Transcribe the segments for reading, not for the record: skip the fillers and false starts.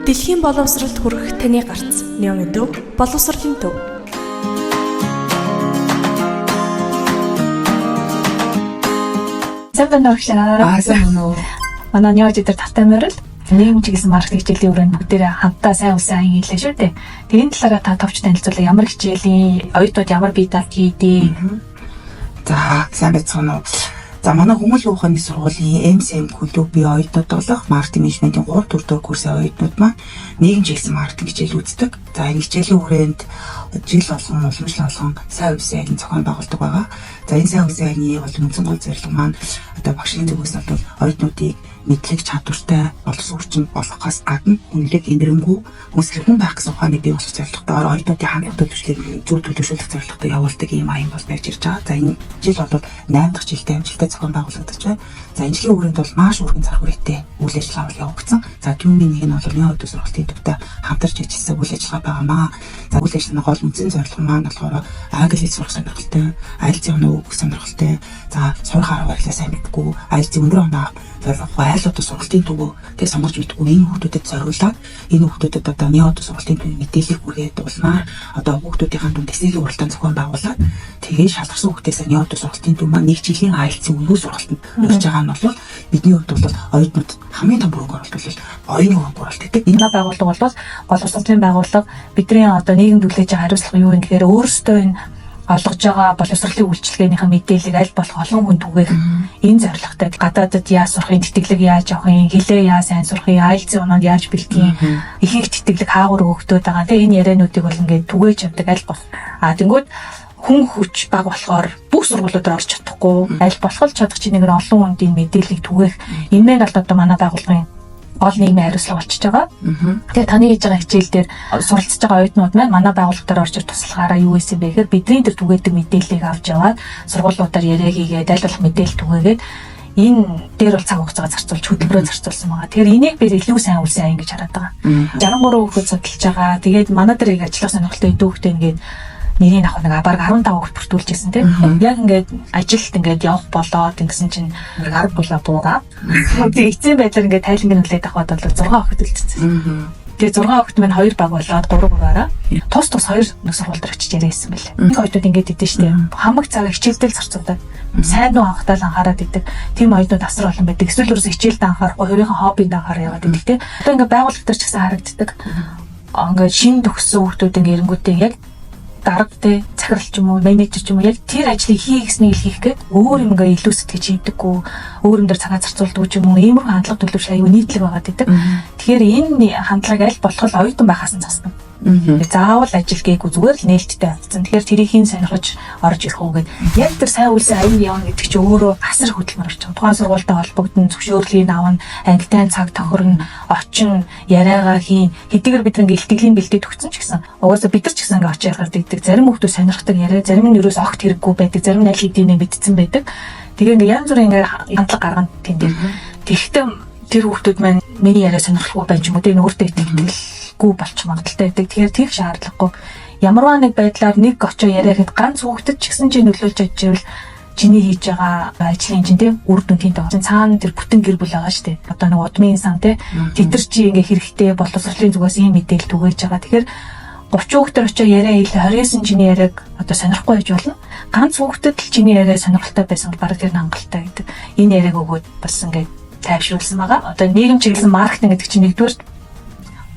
Дэлхийн боловсролд хүрэх таны гарц Neon төв боловсролын төв. Сайн байна уу? Манай Neon дээр тавтай мөрөл нийгэм чиглэсэн маркетинг хичээлийн өрөөнд бүгдээрээ хамтдаа сайн үлсэн аян хийлээ шүү дээ. Тэгээд талаараа та товч танилцуулаа, ямар хичээлийн оюутнууд ямар бие даалт хийдээ. За сайн байцгаана уу. За манай Хүмүүл ухааны сургуулийн MCM клубын оюутнууд болох маркетинг менежментийн 3 4 курсын оюутнууд маань нийгэм чиглэсэн маркетинг хичээл үздэг. За энэ хичээлийн хүрээнд жил болгон уламжлал болгон сайн үлсэн аягийн зохион байгуулдаг байгаа. За энэ сайн үлсэн аягийн бол үндсэн гол зорилго маань одоо багшийн зүгээс бол оюутнуудыг мэдлэг чадвартай боловсруучсан болгохоос гадна хүнлэг энэрэнгүй хүнслэгэн байх гэсэн ухааны бий болох зорилготойгоор оюутнуудын хандлага төлөвшлийг зөв төлөвшүүлэх зорилготой явуулдаг юм аян бол байж ирж байгаа. За энэ жил бол 8 дахь жилдээ амжилттай зохион байгуулагдаж байна. За энэ жилийн хүрээнд бол маш өргөн зар хүрээтэй үйл ажиллагаа явагдсан. За түүний нэг нь бол Neon сургуулийн төвтэй хамтарч ажилласан үйл ажиллагаа байгаамаа. За үйл ажиллагааны гол үндсэн зорилго маань болохоор англи хэл сурах сонирхолтой, IELTS оноо өгөх сонирхолтой, за сурах арга барилаа сайн мэдгүй, IELTS өндөр оноо зорилготой айлуудаа сургалтын төвөө тэг сонгож мэдгүй энэ хүүхдүүдэд зориулаад энэ хүүхдүүдэд одоо Neon сургалтын төвийн мэдээлэл хүргээд дуулмаар одоо хүүхдүүдийн дунд тэсний уралдаан зохион байгуулад тэгээд шалгарсан хүүхдээс Neon сургалтын төв маань нэг жилийн IELTS өнөө сургалтанд орж байгаа нь бол бидний хувьд бол оюутнууд хамгийн том бүрэг оролт бол оюуны хөрөнгө оруулалт гэдэг. Энэ байгууллага бол боловсролын байгууллага бидний одоо нийгэмд хүлээж байгаа хариуцлага юу юм гэхээр өөрсдөө энэ олгож байгаа боловсролын үйлчилгээнийхэн мэдээллийг аль болох олон хүнд түгээх энэ зорилготой. Гадаадд яаж сурахын, тэтгэлэг яаж авахын, хэлээ яаж сайн сурахын, IELTS оноонд яаж бэлтгэхийн, ихэнх тэтгэлэг хаагур өгөгдөд байгаа. Тэгээ энэ яриануудыг бол ингээд түгээж авдаг аль болох. Тэнгүүд хүн хүч бага болохоор бүх сургуулиудаар орж чадахгүй. Аль болох л чадах чинь нэгэн олон хүнд энэ мэдээллийг түгээх. Энэ мэн бол одоо манай байгууллагын гол нийгмийн хариуцлага болчихж байгаа. Тэгээ таны хийж байгаа хичээл дээр суралцж байгаа оюутнууд маань манай байгууллага дээр орж туслахаараа юу гэсэн бэ гэхээр бидний тэр түгээдэг мэдээллийг авч яваад сургуулиудаар яриа хийгээд аль болох мэдээлэл түгээгээд энэ дээр бол цаг хугацаа зарцуулж хөтөлбөрөөр зарцуулсан байгаа. Тэгэхээр энийг би илүү сайн үлсэн аян гэж хараад байгаа. 63 хүүхэд судалж байгаа. Тэгээд манай дээр их ажиллах сонирхолтой идэвхтэй ингээд нэрийн авах нэг баг 15 хүүхэд бүртгүүлжсэн тийм. Яг ингээд ажилд ингээд явах болоод ингэсэн чинь 10 булаа буугаа. Тэгээд эцсийн байдлаар ингээд тайлангийн хүлээд авахд бол 6 хүүхэд үлдсэн. Тэгээд 6 хүүхэд маань 2 баг болоод 3 гураараа тус 2 нэг сургууль дээр очиж яриасан байлээ. Нэг оюутнууд ингээд идэв штэ. Хамаг цаг хичээлдэл зарцуулдаг. Сайн дуу анхтаал анхаарат идэг. Тим оюутнууд асар олон байдаг. Эсвэл ерөөсөө хичээлд анхаарахгүй хоёрынхаа хоббинд анхаараа яваад идэг тийм. Одоо ингээд байгууллага дээр ч гэсэн харагддаг. Ингээд шин төгссөн хүүхдүүд ингээд эренгүүтээ яг дарга тэ захирал ч юм уу менежер ч юм уу яг тэр ажлыг хий гэснийг хийх гээд өөр юм ингээ илүү сэтгэж хийдэггүй өөр юм дээр цагаа зарцуулдаг ч юм уу ийм хандлага төлөвш аюу нийтлэг байгаад идэг. Тэгэхээр энэ хандлагыг аль болох оюутан байхаас нь засна. Заавал ажил гээгүй зүгээр л нээлттэй авцсан. Тэгэхээр тэрийг сонирхож орж ирэх үгээд яг тэр сайн үлсэн аян явна гэдэг чинь өөрөө асар хөдөлмөр болж байгаа. Тухайн сургуультай холбогдсон зөвшөөрлийг авна, ангитай цаг тохирно, очин, яриагаа хийн. Хэдийгээр бид ингээ илтгэлийн бэлдээд өгсөн ч гэсэн угаасаа бид нар ч гэсэн ингээ очиж ярихад дийдэг. Зарим хүмүүс сонирхдаг яриа, зарим нь ерөөс огт хэрэггүй байдаг, зарим нь аль хэдийнэ мэдсэн байдаг. Тэгээ ингээ янз бүрийн ингээ хандлага гаргана тэн дээр. Тэгэхдээ тэр хүмүүс маань миний яриа сонирхолгүй байж юм уу тэ өөртөө итгэдэг болчих магадaltaй байдаг. Тэгэхээр тийх шаардлагагүй. Ямарваа нэг байдлаар нэг очоо яриад ганц хүүхдэд ч гэсэн чи нөлөөлж ажиллавал чиний хийж байгаа ажлын чинь тийм үр дүн тийм тоо. Цаана тэр бүтэн гэр бүл байгаа шүү дээ. Одоо нэг удмын сан тийм тэтэр чи ингээ хэрэгтэй боловсролын зүгээс ийм мэдээлэл түгээж байгаа. Тэгэхээр 30 хүүхдэр очоо яриа хийлээ 29 чиний яриаг одоо сонирхгүй байж болно. Ганц хүүхдэд л чиний яриа сонирхолтой байсан бол бараг тэр хангалттай гэдэг. Энэ яриаг өгөөд бас ингээ тайвшруулсан байгаа. Одоо нийгэм чиглэсэн маркетинг гэдэг чинь нэгдүгээр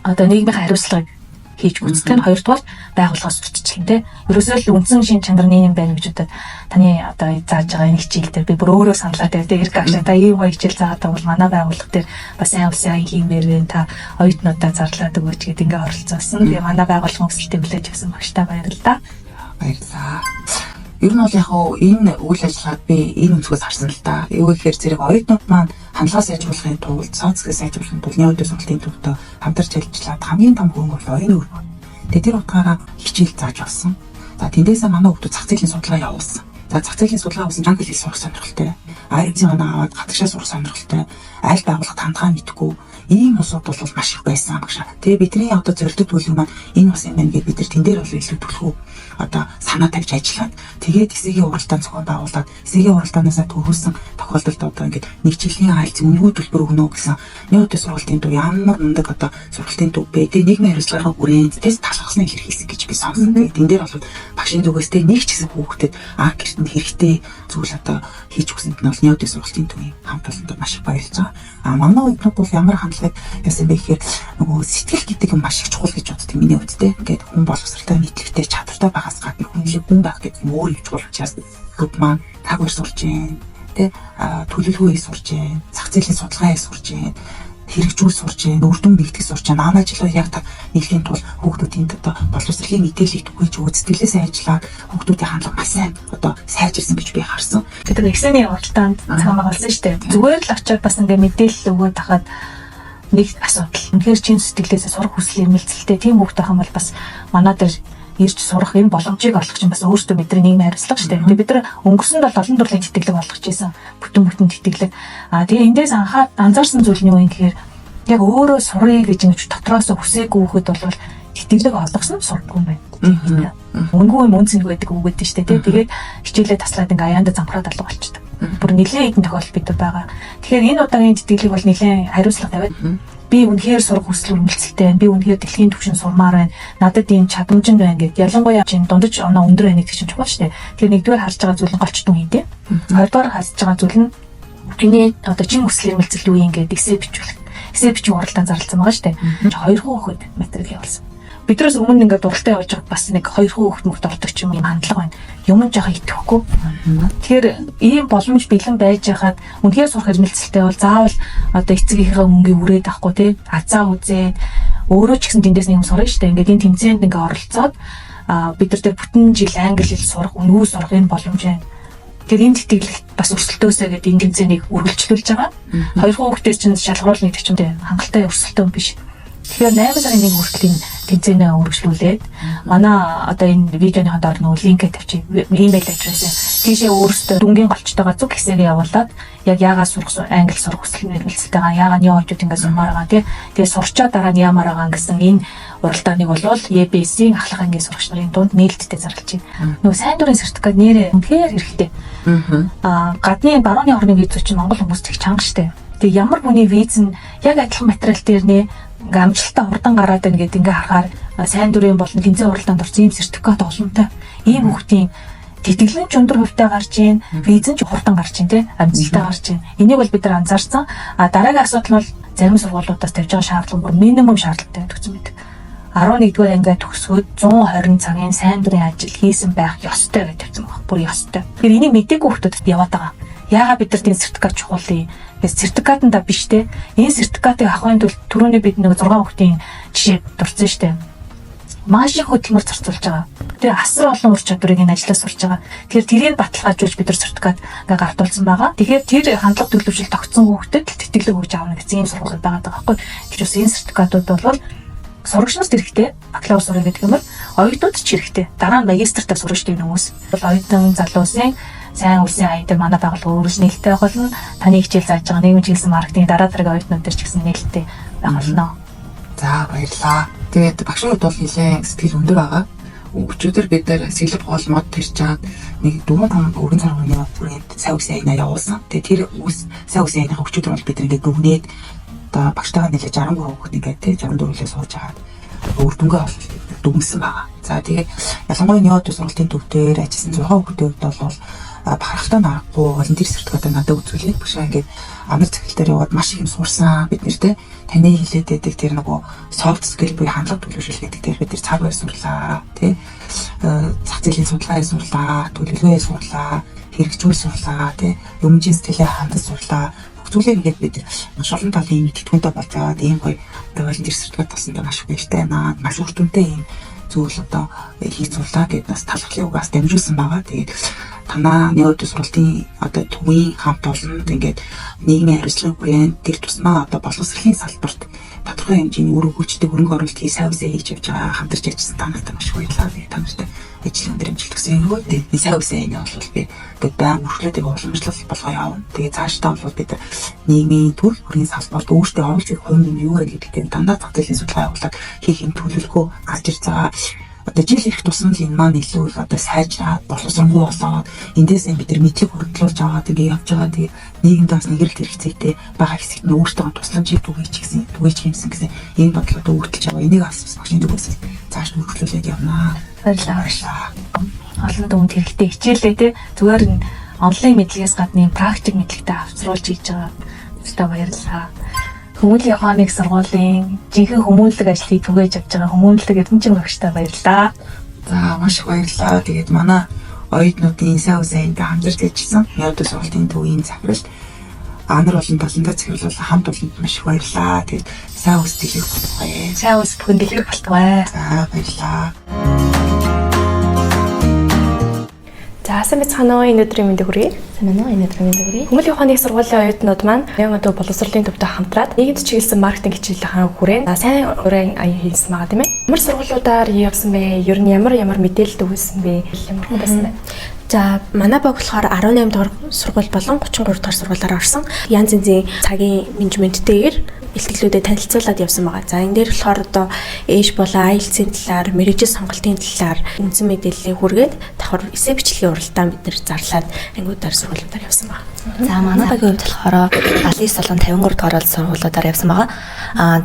одоо нийгмийн хариуцлагыг хийж гүйцэтгэх нь хоёрдугаар байгууллагаас сурталчлан тийм. Ерөөсөө л үндсэн шин чанарны юм байна гэж бодоод таны одоо зааж байгаа энэ хичээл дээр би бүр өөрөө саналаа тавьдаг. Эрг агшаа та ийм гоё хичээл заадаг бол манай байгууллага дээр бас сайн улсын аян хиймээр байна. Та оюутнуудаа зарлаад өгөөч гэдэг ингээ оролцсон. Тэгээ манай байгууллагын өсөлтөд хүлээж авсан багштай баярлалаа. Баярлалаа. Ер нь бол яг энэ үйл ажиллагааг би энэ өнцгөөс харсан л да. Юу гэхээр зэрэг оюутнууд маань хандлагаа сайжруулахын тулд, цаацгээ сайжруулахын тулд Neon сургалтын төвтэй хамтарч ажиллаад хамгийн том хөрөнгө бол оюуны хөрөнгө. Тэгээ тэр утгаараа хичээл зааж авсан. За тэндээсээ манай хүмүүс зах зээлийн судалгаа явуулсан. За зах зээлийн судалгаа явуулсан англи хэл сурах сонирхолтой. IELTS-ийг аваад гадагшаа сурах сонирхолтой, аль байгууллагад хандгаа мэдгүй ийм усууд бол маш их байсан багшаа. Тэгээ бидний одоо зорилттой бүлэг маань энэ ус юм байна гэдээ бид нар тэн дээр бол илүү төлхөө одоо санаа тавьж ажиллаад тэгээд эсэгийн уралдаан зохион байгуулад эсэгийн уралдаанаас төрүүлсэн тохиолдолд одоо ингээд нэг жилийн IELTS үнэгүй төлбөр өгнө гэсэн нэг удаа сургалтын төв ямар мундаг одоо сургалтын төв бэ. Тэгээ нийгмийн хариуцлагын хүрээнд тест талхасныг хэрэгэлсэн гэж би сонсон. Тэгээд энэ дээр бол багшийн зүгээс тэ нэг ч гэсэн хүүхдэд гэрт нь хэрэгтэй зүйл одоо хийж өгсөнд нь бол нэг удаа сургалтын төвийн хамт олондоо маш их баярлж байгаа. Манай үеийнүүд бол ямар хандлагыг яасан бэ гэхээр нөгөө сэтгэл гэдэг юм маш их чухал гэж боддог миний үдтэй. Ингээд хүн боловсралтай нийтлэгтэй чадвартай байгаас гадна хүн байх гэдэг нь өөр юм чухал учраас бүгд маань таг хоёр сурж байна. Тэ төлөвлөгөө сурж байна. Зах зээлийн судалгаа сурж байна. Хэрэгжүүл сурж байна, үр дүн бэлтгэх сурж байна. Манай ажил яг та нэглийн тул хүүхдүүдийн одоо боловсролын мэдээллийг түгээж үзтгэлээс ажиллаад хүүхдүүдийн хандлага маш сайн одоо сайжирсан гэж би харсан. Тэгээд экзамений уралдаанд цаамаа болсон шүү дээ. Зүгээр л очиод бас ингээ мэдээлэл өгөөд тахад нэг асуудал. Үнэхээр чин сэтгэлээсээ сурах хүсэл эрмэлзэлтэй тийм хүүхдтэй хам бол бас манай дээр ирж сурах энэ боломжийг олох чинь бас өөртөө бидний нийгмийн хариуцлага шүү дээ. Тэгээд бид нар өнгөрсөнд бол олон төрлийн тэтгэлэг олгож ирсэн. Бүтэн тэтгэлэг. Тэгээ эндээс анзаарсан зүйл нь юу юм гэхээр яг өөрөө сурыг гэж ингэж дотроос хүсээгүй хүүхэд бол тэтгэлэг олгосон сурдаггүй юм байна. Өнгөө юм үнцэнэг байдаг үг гэдэг шүү дээ. Тэгээд хичээлээ таслаад ингээ аяанда замхраад алга болчихдог. Бүр нэлээд хэдэн тохиолдол бид байгаа. Тэгэхээр энэ удаагийн тэтгэлэг бол нэлээд хариуцлага тавиад би үнэхээр сурах хүсэл өрмөлцөлтэй байна. Би үнэхээр дэлхийн түвшинд сурмаар байна. Надад ийм чадамжинд байна гэд. Ялангуяа чинь дундаж оноо өндөр байна гэдэг чинь чухал шүү дээ. Тэгэхээр нэгдүгээр харж байгаа зүйл нь голчтон юм тийм. Хоёрдугаар харж байгаа зүйл нь миний одоо чин хүсэл эрмэлзэл юу юм гэдэг эсээ бичүүлэх. Эсээ бичих уралдаан зарласан байгаа шүү дээ. Хоёр хүүхэд материал явуулсан. Биднээс өмнө ингээд дуртай явж байгаа бас нэг хоёр хүүхэд мөхт ордог ч юм хандлага байна. Юм жоохон итгэхгүй. Тэгэхээр ийм боломж бэлэн байж хаад үнэхээр сурах эрмэлзэлтэй бол заавал одоо эцэгийнхээ мөнгөийг үрээд авахгүй тий. Азаа үзээд өөрөө ч гэсэн тэндээс нэг юм сурах шүү дээ. Ингээд энэ тэмцээнд ингээд оролцоод бид нар дээр бүтэн жил англи хэл сурах, үнэгүй сурах энэ боломж байна. Тэгэхээр энэ тэтгэлэгт бас өрсөлдөөсөө гэдэг энэ тэмцээнийг үргэлжлүүлж байгаа. Хоёр хүүхдээс чинь шалгаруулна гэдэг чинь хангалттай өрсөлдөөн биш. Тэгэхээр 8 сарын 1 хүртэл энэ тэмцээнээ үргэлжлүүлээд манай одоо энэ видеоны доор нөгөө линкээ тавьчих, имэйл адресээ тийшээ өөрөөсөө дүнгийн голчтойгоо зүг хэсэг явуулаад яг яагаад сурах англи сурах хүсэл мэргэлцэлтэйгээ яагаад нэг очууд ингээд сурмаар байгаа тий. Тэгээ сурчаа дараа нь ямар байгаа гэсэн энэ уралдааныг болвол EBS-ийн ахлах ангийн сурагч нарын дунд нээлттэй зарлж байна. Нөгөө сайн дурын сертификат нэрээ үнэхээр хэрэгтэй. Гадны барууны орны виз чинь Монгол хүмүүст их чанга штэ. Тэгээ ямар хүний виз нь яг адилхан материал дээр нэ ингээ амжилттай хурдан гараад байна гэдэг ингээ харахаар сайн дурын болон тэнцээ уралдаанд орсон ийм сертификат олонтой. Ийм хүүхдийн тэтгэлэн ч өндөр хувьтай гарч ийн, виз нь ч хурдан гарч ийн тий амжилттай гарч ийн. Энийг бол бид нар анзаарсан. Дараагийн асуудал бол зарим сургуулиудаас тавьж байгаа шаардлага бүр минимум шаардлагатай төгсөн байдаг. 11-р ангиа төгсгөөд 120 цагийн сайн дурын ажил хийсэн байх ёстой гэж тавьсан баг. Бүр ёстой. Тэгэхээр энийг мэдээгүй хүмүүсд яваад байгаа. Яагаад бид нар тийм сертификат чухал юм? Сертификатанда биш те. Энэ сертификатыг авахын тулд түрүүний бид нэг 6 хүүхдийн жишээ дурдсан штэ. Маш их хөдөлмөр зарцуулж байгаа. Тэгээ асар олон ур чадварыг энэ ажиллаж сурж байгаа. Тэгэхээр тэрийг баталгаажуулж бид нар сертификат ингээ гартуулсан байгаа. Тэгэхээр тэр хандлага төлөвшил тогтсон хүүхдэд тэтгэлэг өгж аавна гэсэн ийм сургууль байгаа байхгүй. Тэгэхээр бас энэ сертификатууд бол сурагчнаас хэрэгтэй, бакалавр сурах гэдэг юм бол оюутнууд ч хэрэгтэй. Дараа нь магистртаа сурах гэдэг хүмүүс. Бол оюутан залуусын сайн үлсийн аядар манай байгууллага өөрөөс нээлттэй байх болно. Таны хичээл зааж байгаа нийгмийн чиглэсэн маркетинг дараа дараагийн оюутнууд төр ч гэсэн нээлттэй байх болно. За баярлалаа. Тэгээд багшууд бол нэлээд сэтгэл өндөр байгаа. Өчигдөр бид нэр сэлб гол мод тэрж чаад нэг 4-5 өргөн царганы бүрээд сайн үсээ айнаа явуулсан. Тэгээд тэр сайн үсээ айнаа өчигдөр бол бид нэгээ дүгнээд одоо багштайгаа нэлээд 63 хүүхэд ингээд тий 64-өөс сууж хагаад өөр дүнгээ дүгнсэн байгаа. За тэгээд ялангуяа нёд сургалтын төвдөр ажилласан 6 хүүхдүүд бол бахархтаа нарахгүй волонтер сертификат надад үзүүлээд багшаа ингээд амар цэглэл дээр яваад маш их юм сурсан бид нэр те таны хэлээд байдаг тэр нөгөө soft skill буюу хандлага төлөвшөл гэдэг дээр бид тэр цаг бай сурлаа те зах зээлийн судалгаа сурлаа төлөвлөгөө сурлаа хэрэгжүүл сурлаа те өмжийн сэтгэлээ хандаж сурлаа зүйлээ ингээд бид маш олон талын тэтгэвртэй болж байгаа ийм гоё волонтер сертификат тасандаа маш их баяртай байна маш үр дүнтэй юм зүйл одоо хийж сурлаа гэдээ бас талхлын угаас дамжуулсан байгаа. Тэгээд танаа нёд сургалтын одоо төвийн хамт олонд ингээд нийгмийн хариуцлагын хүрээнд тэр тусмаа одоо боловсролын салбарт тодорхой хэмжээний үр өгүүлжтэй хөрөнгө оруулалт хийж сайн үсээ хийж явж байгаа хамтарч ажилласан танартай маш их баярлалаа. Танартай ажлын дээр амжилт гэсэн юм уу? Тэгээд сайн үсэн энэ бол би тэгээд баян өршлөөдөө уламжлал болгоо явна. Тэгээд цаашдаа бол бид нийгмийн төл бүрийн салбарт өөртөө оруулж ирэх хувийн юу вэ гэдэгт дандаа зах зээлийн судалгаа явуулаад хийх юм төлөвлөгөө гарч ирж байгаа. Одоо жил ирэх тусам л энэ маань илүү одоо сайжраад боловсронгуй болоод эндээс бид нар мэдлэг хөгжүүлж аваад тэгээ явж байгаа. Тэгээ нийгэмд бас нэгэрэлт хэрэгцээтэй байгаа хэсэгт нь өөртөө тусламжийг түгээж хиймсэн гэсэн энэ бодлоо өгдөлж аваа. Энийг бас багшийн зүгээс цааш нь хөгжүүлээд явнаа. Баярлалаа. Олон дүнд хэрэгтэй хичээлээ те зүгээр н онлайн мэдлэгээс гадна практик мэдлэгтэй авчруулж хийж байгаа. Өөртөө баярлалаа. Хүмүүлийн ухааны сургуулийн жинхэнэ хүмүүнлэг ажлыг түгээж авч байгаа хүмүүнлэг эзэмшин багштай баярлалаа. За маш их баярлалаа. Тэгээд манай оюутнуудын сайн үсэйнтэй хамтарч ажилласан Яодос сургуулийн төвийн захирал Анар болон талантаа цэвэрлүүлэн хамт олонд маш их баярлалаа. Тэгээд сайн үс дэлгэх болтугай. Сайн үс бүхэн дэлгэх болтугай. За баярлалаа. За сайн бацгаана уу, энэ өдрийн мэндийг хүргэе. Сайн байна уу, энэ өдрийн мэндийг хүргэе. Хүмүүлийн ухааны сургуулийн оюутнууд маань Ноён төв боловсролын төвтэй хамтраад нийгэмд чиглэсэн маркетинг хичээлийн хүрээнд сайн уран аян хийсэн байгаа тийм ээ. Ямар сургуулиудаар явсан бэ? Ер нь ямар мэдээлэл өгсөн бэ? Ямар байсан бэ? За манай баг болохоор 18 дугаар сургууль болон 33 дугаар сургуулиар орсон. Янз янзын цагийн менежменттэйгээр илтгэлүүдэд танилцуулаад явсан байгаа. За энэ дээр болохоор одоо ээж болон IELTS-ийн талаар, мэргэжил сонголтын талаар үндсэн мэдээллийг хүргээд давхар эссе бичлэгийн уралдаан бид нэр зарлаад ангиудаар сургуулиудаар явсан байгаа. За манай багийн хувьд болохоор 49 болон 53 дугаар сургуулиудаар явсан байгаа.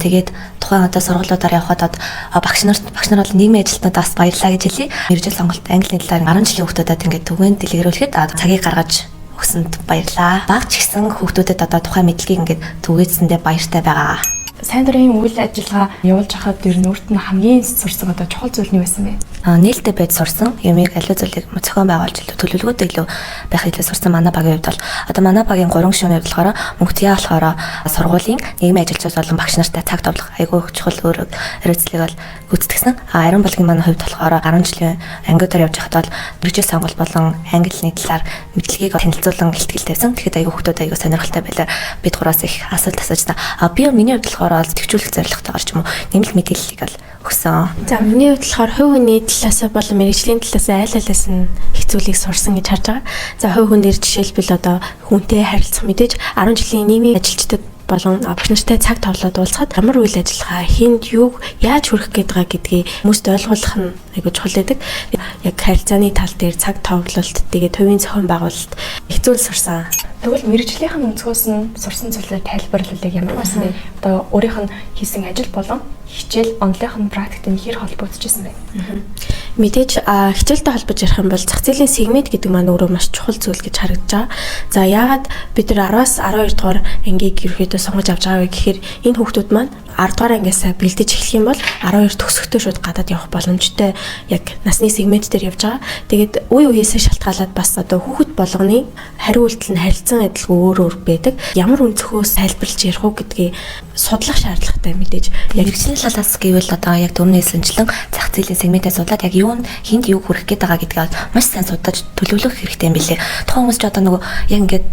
Тэгээд тухайн одоо сургуулиудаар явхад багш нар бол нийгмийн ажилтнуудаас баярлалаа гэж хэлье. Мэргэжил сонголт английн талаар 10 жилийн хүүхдүүдэд ингээд түгээн дэлгэрүүлэхэд цагийг гаргаж өгсөнд баярлалаа. Багч гисэн хүүхдүүдэд одоо тухайн мэдлэгийг ингээд түгээсэндээ баяртай байгаа. Сайн дурын үйл ажиллагаа явуулж хахад ер нь өөрт нь хамгийн сурсан одоо чухал зүйл нь байсан бэ? Нээлттэй байж сурсан. Юмыг аливаа зүйлийг зохион байгуулж төлөвлөгөөтэй илүү байх хэлээ сурсан манай багийн хувьд бол одоо манай багийн 3 гишүүний хувьд болохоор мөнгөтгий болохоор сургуулийн нийгмийн ажилчид болон багш нартай цаг товлох айгүй чухал өөрөө хэрэгцлийг бол гүйцэтгэсэн. Ариун балгийн манай хувьд болохоор 10 жилийн ангиудаар явж байхад бол мэргэжил сонголт болон английн талаар мэдлэгийг танилцуулан илтгэлтэйсэн. Тэгэхэд айгүй хүүхдүүд айгүй сонирхолтой байлаа. Бид гураас их асуулт асуужсан. Би миний хувьд болохоор төвчүүлэх зорилготойгоор ч юм уу нэмэлт мэдээллийг бол өгсөн. За миний хувьд болохоор хувь хүний талаас болон мэргэжлийн талаас аль нь хэцүүлийг сурсан гэж харж байгаа. За хувь хүн дээр жишээлбэл одоо хүнтэй харилцах мэдээж 10 жилийн нийгмийн ажилчдад болон багш нартай цаг товлоод уулзахад ямар үйл ажиллагаа хинд юуг яаж хүрэх гээд байгаа гэдгийг хүмүүст ойлгуулах нь айгүй чухал байдаг. Яг харилцааны тал дээр цаг товлолт тэгээд хувийн зохион байгуулалт хэцүүл сурсан. Тэгвэл мэргэжлийнхэн өнцгөөс нь сурсан зүйлээ тайлбарлуулах ямар байсан бэ? Одоо өөрийнх нь хийсэн ажил болон хичээл онлайн практиктэй хэр холбогдчихсэн бэ? Мэдээж хичээлтэй холбож ярих юм бол зах зээлийн сегмент гэдэг маань өөрөө маш чухал зүйл гэж харагдаж байгаа. За яагаад бид нар 10-аас 12 дугаар ангийг ерөөдөө сонгож авч байгаа вэ гэхээр энэ хүүхдүүд маань 10 дугаар ангиасаа бэлдэж эхлэх юм бол 12 төгсөхдөө шууд гадаад явах боломжтой яг насны сегмент дээр явж байгаа. Тэгээд үе үеэсээ шалтгаалаад бас одоо хүүхэд болгоны хариу үйлдэл нь харилцан адилгүй өөр байдаг. Ямар өнцгөөс тайлбарлаж ярих уу гэдгийг судлах шаардлагатай мэдээж. Яг мэргэжлийн талаас гэвэл одоо яг дөрөвний хэлсэнчлэн зах зээлийн сегментээ судлаад яг юу хинд юу хүрэх гээд байгаа гэдгийг маш сайн судалж төлөвлөх хэрэгтэй юм билээ. Тухайн хүмүүс ч одоо нөгөө яг ингээд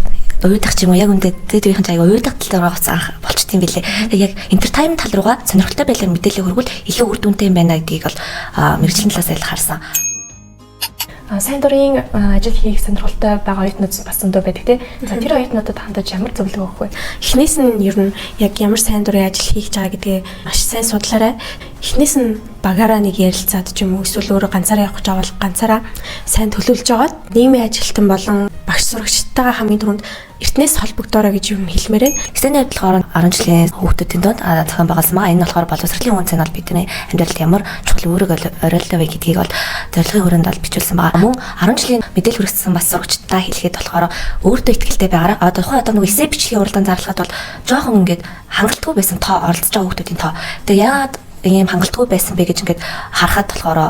уйдах ч юм уу яг үндэ дээдвэрийн аяга уйдах тал руу болчт юм билээ. Яг entertainment тал руугаа сонирхолтой байлаар мэдээлэл хүргвэл илүү үр дүнтэй юм байна гэдгийг бол мэргэжлийн талаас л харсан. Сайн дурын ажил хийх сонирхолтой байгаа оюутнууд бас зөндөө байдаг тийм. За тэр оюутнуудад хандаж ямар зөвлөгөө өгөх вэ? Эхнээс нь ер нь яг ямар сайн дурын ажил хийж байгаа гэдгээ маш сайн судлаарай. Эхнээс нь багаараа нэг ярилцаад ч юм уу эсвэл өөрөө ганцаараа явах гэж авал ганцаараа сайн төлөвлөж аваад нийгмийн ажилтан болон багш сурагчтайгаа хамгийн түрүүнд эртнээс холбогдоорой гэж юм хэлмээр байна. Экстений хувьд болохоор 10 жилийн хүүхдүүдийн дунд зохион байгуулсан байгаа. Энэ болохоор боловсролын үнцэн бол бидний амьдралд ямар чухал үүрэг оролцоо вэ гэдгийг бол зорилгын хүрээнд бол бичүүлсэн байгаа. Мөн 10 жилийн мэдээлэл хүргэсэн бас сурагчтай хэлэхэд болохоор өөртөө ихтэй байгаараа одоо нөгөө эссе бичлэгийн уралдаан зарлахад бол жоохон ингээд хангалтгүй байсан тоо оролцож байгаа хүүхдүүдийн тоо. Тэгээ яагаад ийм хангалтгүй байсан бэ гэж ингээд харахад болохоор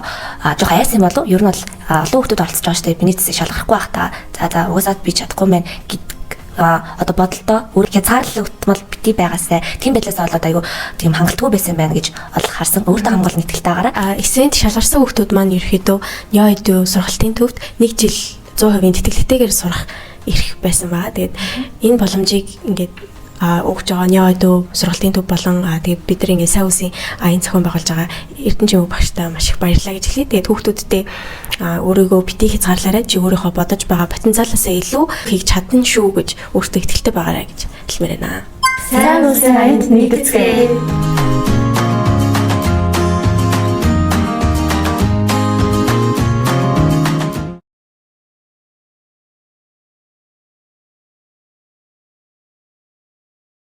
жоох айсан болов ер нь бол олон хүүхдүүд оролцож байгаа шүү дээ. Биний цэсийг шалгахгүй байх та. За угаасаад би чадахгүй мэн одоо бодолтой өөрийнхөө цаарлал утмал бити байгаасай. Тийм байдлаас болоод айгу тийм хангалтгүй байсан байна гэж ол харсан. Өөртөө хамгаална итгэлтэй байгаараа. Эсвент шалгарсан хүүхдүүд маань ерөөхдөө НИО сургалтын төвд 1 жил 100% тэтгэлэгтэйгээр сурах эрх байсан баа. Тэгээд энэ боломжийг ингээд өгч байгаа Нио төв, сургалтын төв болон тэгээд бидний ингээ сайн үсийн аян зохион байгуулж байгаа Эрдэнэчийн багштай маш их баярлалаа гэж хэлье. Тэгээд хүүхдүүдтэй өөрийгөө битгий хязгаарлаарай. Чи өөрийнхөө бодож байгаа потенциалаасаа илүү хийж чадна шүү гэж өөртөө итгэлтэй байгаарай гэж хэлмээр байна. Сайн үсийн аянд нэгдэцгээе.